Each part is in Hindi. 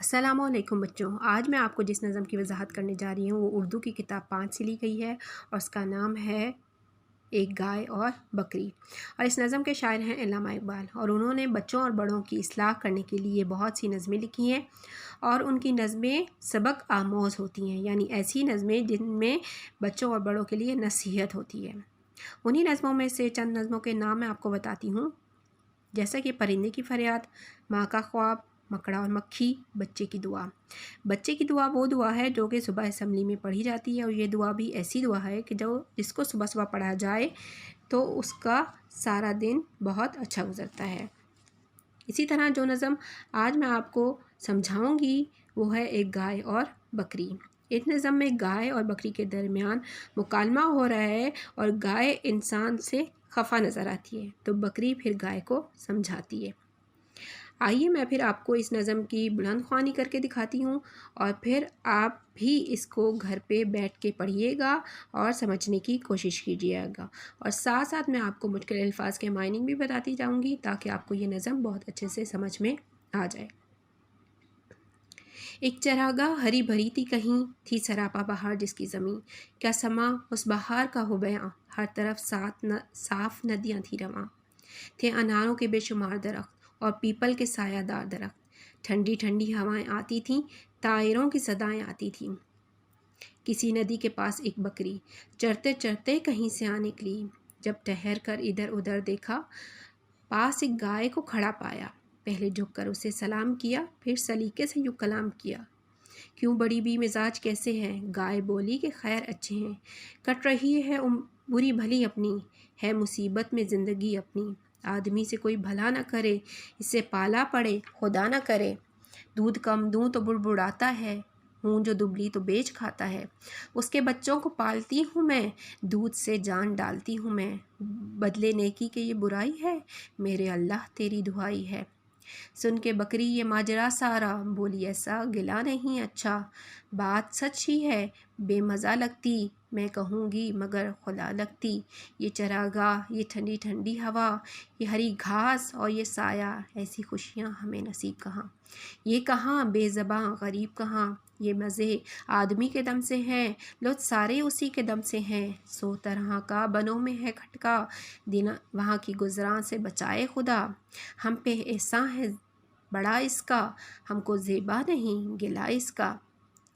अस्सलामुअलैकुम बच्चों, आज मैं आपको जिस नज़म की वजाहत करने जा रही हूँ वो उर्दू की किताब 5 से ली गई है और उसका नाम है एक गाय और बकरी। और इस नज़म के शायर हैं अल्लामा इकबाल और उन्होंने बच्चों और बड़ों की इस्लाह करने के लिए बहुत सी नज़में लिखी हैं और उनकी नज़में सबक आमोज़ होती हैं, यानी ऐसी नज़में जिनमें बच्चों और बड़ों के लिए नसीहत होती है। उन्हीं नज़मों में से चंद नज़मों के नाम मैं आपको बताती हूँ, जैसा कि परिंदे की फरियाद, माँ का ख्वाब, मकड़ा और मक्खी, बच्चे की दुआ। बच्चे की दुआ वो दुआ है जो कि सुबह असम्बली में पढ़ी जाती है और ये दुआ भी ऐसी दुआ है कि जो जिसको सुबह सुबह पढ़ा जाए तो उसका सारा दिन बहुत अच्छा गुजरता है। इसी तरह जो नज़म आज मैं आपको समझाऊंगी वो है एक गाय और बकरी। इस नज़म में गाय और बकरी के दरमियान मुकालमा हो रहा है और गाय इंसान से खफा नज़र आती है तो बकरी फिर गाय को समझाती है। आइए मैं फिर आपको इस नज़म की बुलंद ख्वानी करके दिखाती हूँ और फिर आप भी इसको घर पे बैठ के पढ़िएगा और समझने की कोशिश कीजिएगा और साथ साथ मैं आपको मुश्किल अल्फाज के मायनिंग भी बताती जाऊँगी ताकि आपको ये नज़म बहुत अच्छे से समझ में आ जाए। एक चरागाह हरी भरी थी, कहीं थी सरापा बहार जिसकी ज़मीं, क्या समा उस बहार का हो बयां, हर तरफ साफ नदियाँ थी रवां, थे अनारों के बेशुमार दरख्त और पीपल के सायादार दरख्त, ठंडी ठंडी हवाएं आती थीं, तायरों की सदाएं आती थीं। किसी नदी के पास एक बकरी चरते चरते कहीं से आ निकली, जब ठहर कर इधर उधर देखा, पास एक गाय को खड़ा पाया, पहले झुककर उसे सलाम किया, फिर सलीके से यूँ कलाम किया, क्यों बड़ी भी मिजाज कैसे हैं? गाय बोली कि खैर अच्छे हैं, कट रही है बुरी भली अपनी, है मुसीबत में ज़िंदगी अपनी, आदमी से कोई भला ना करे, इससे पाला पड़े खुदा ना करे, दूध कम दूँ तो बुड़बुड़ाता है, हूँ जो दुबली तो बेच खाता है, उसके बच्चों को पालती हूँ मैं, दूध से जान डालती हूँ मैं, बदले नेकी के ये बुराई है, मेरे अल्लाह तेरी दुआई है। सुन के बकरी ये माजरा सारा, बोली ऐसा गिला नहीं अच्छा, बात सच ही है बेमज़ा लगती, मैं कहूँगी मगर खुदा लगती, ये चरागाह, ये ठंडी ठंडी हवा, ये हरी घास और ये साया, ऐसी खुशियाँ हमें नसीब कहाँ, ये कहाँ बेज़बां गरीब कहाँ, ये मज़े आदमी के दम से हैं, लुत्फ़ सारे उसी के दम से हैं, सौ तरह का बनों में है खटका, दिन वहाँ की गुज़रां से बचाए खुदा, हम पे एहसान है बड़ा इसका, हमको ज़ेबा नहीं गिला इसका।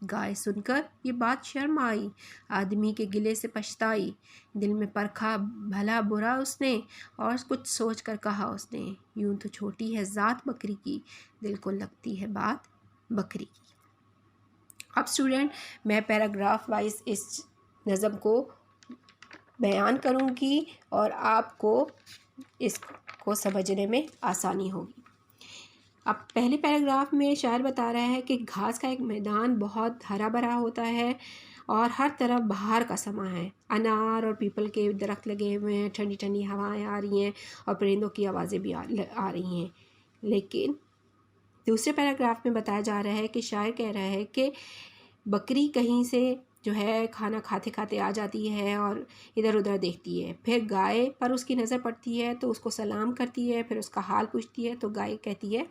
गाय सुनकर ये बात शर्म आई, आदमी के गिले से पछताई, दिल में परखा भला बुरा उसने और कुछ सोच कर कहा उसने, यूं तो छोटी है ज़ात बकरी की, दिल को लगती है बात बकरी की। अब स्टूडेंट मैं पैराग्राफ वाइज इस नज़म को बयान करूँगी और आपको इसको समझने में आसानी होगी। अब पहले पैराग्राफ में शायर बता रहा है कि घास का एक मैदान बहुत हरा भरा होता है और हर तरफ बहार का समा है, अनार और पीपल के दरख्त लगे हुए हैं, ठंडी ठंडी हवाएं आ रही हैं और परिंदों की आवाज़ें भी आ रही हैं। लेकिन दूसरे पैराग्राफ में बताया जा रहा है कि शायर कह रहा है कि बकरी कहीं से जो है खाना खाते खाते आ जाती है और इधर उधर देखती है, फिर गाय पर उसकी नज़र पड़ती है तो उसको सलाम करती है, फिर उसका हाल पूछती है तो गाय कहती है,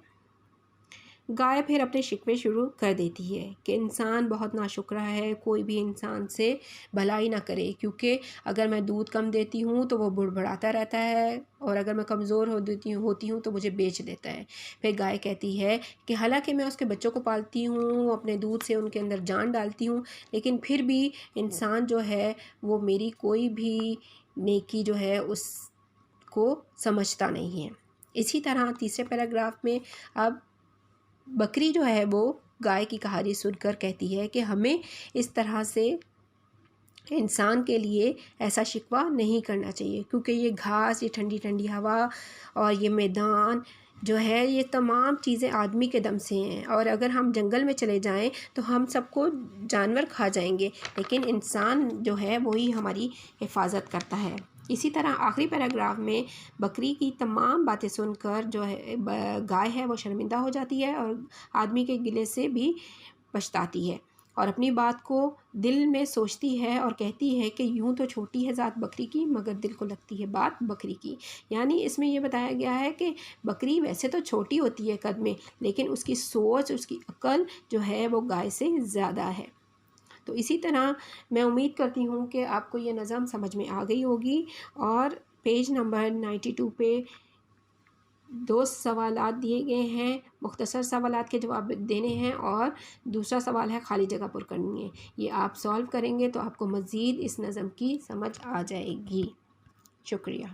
गाय फिर अपने शिकवे शुरू कर देती है कि इंसान बहुत नाशुक्र है, कोई भी इंसान से भलाई ना करे, क्योंकि अगर मैं दूध कम देती हूँ तो वो बुड़बुड़ाता रहता है और अगर मैं कमज़ोर होती हूँ तो मुझे बेच देता है। फिर गाय कहती है कि हालांकि मैं उसके बच्चों को पालती हूँ, अपने दूध से उनके अंदर जान डालती हूँ, लेकिन फिर भी इंसान जो है वो मेरी कोई भी नेकी जो है उसको समझता नहीं है। इसी तरह तीसरे पैराग्राफ में अब बकरी जो है वो गाय की कहानी सुनकर कहती है कि हमें इस तरह से इंसान के लिए ऐसा शिकवा नहीं करना चाहिए, क्योंकि ये घास, ये ठंडी ठंडी हवा और ये मैदान जो है ये तमाम चीज़ें आदमी के दम से हैं और अगर हम जंगल में चले जाएं तो हम सबको जानवर खा जाएंगे, लेकिन इंसान जो है वही हमारी हिफाजत करता है। इसी तरह आखिरी पैराग्राफ में बकरी की तमाम बातें सुनकर जो है गाय है वो शर्मिंदा हो जाती है और आदमी के गिले से भी पछताती है और अपनी बात को दिल में सोचती है और कहती है कि यूं तो छोटी है ज़ात बकरी की, मगर दिल को लगती है बात बकरी की। यानी इसमें ये बताया गया है कि बकरी वैसे तो छोटी होती है कद में, लेकिन उसकी सोच, उसकी अक्ल जो है वो गाय से ज़्यादा है। तो इसी तरह मैं उम्मीद करती हूँ कि आपको ये नज़म समझ में आ गई होगी। और पेज नंबर 92 पे 2 सवालात दिए गए हैं, मुख्तसर सवालात के जवाब देने हैं और दूसरा सवाल है खाली जगह पुर करनी है। ये आप सॉल्व करेंगे तो आपको मज़ीद इस नज़म की समझ आ जाएगी। शुक्रिया।